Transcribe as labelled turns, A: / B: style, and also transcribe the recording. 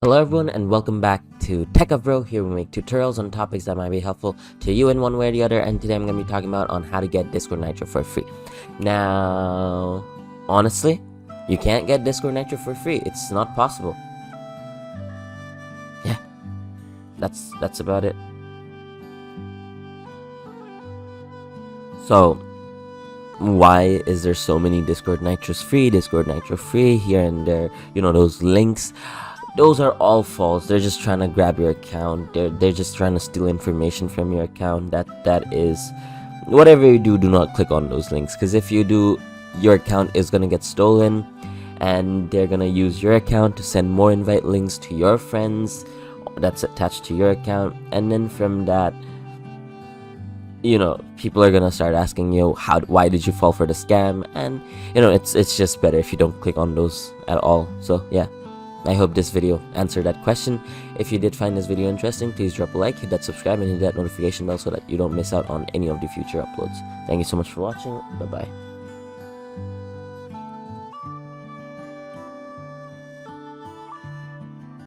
A: Hello everyone and welcome back to Tech of Bro. Here we make tutorials on topics that might be helpful to you in one way or the other, and today I'm going to be talking about on how to get Discord Nitro for free. Now, honestly, you can't get Discord Nitro for free. It's not possible. Yeah, that's about it. So, why is there so many Discord Nitro free here and there? You know, those links. Those are all false. They're just trying to grab your account. They're just trying to steal information from your account. That is, whatever you do not click on those links, because if you do, your account is gonna get stolen, and they're gonna use your account to send more invite links to your friends that's attached to your account, and then from that, you know, people are gonna start asking you why did you fall for the scam, and you know, it's just better if you don't click on those at all. So yeah, I hope this video answered that question. If you did find this video interesting, please drop a like, hit that subscribe, and hit that notification bell so that you don't miss out on any of the future uploads. Thank you so much for watching. Bye bye.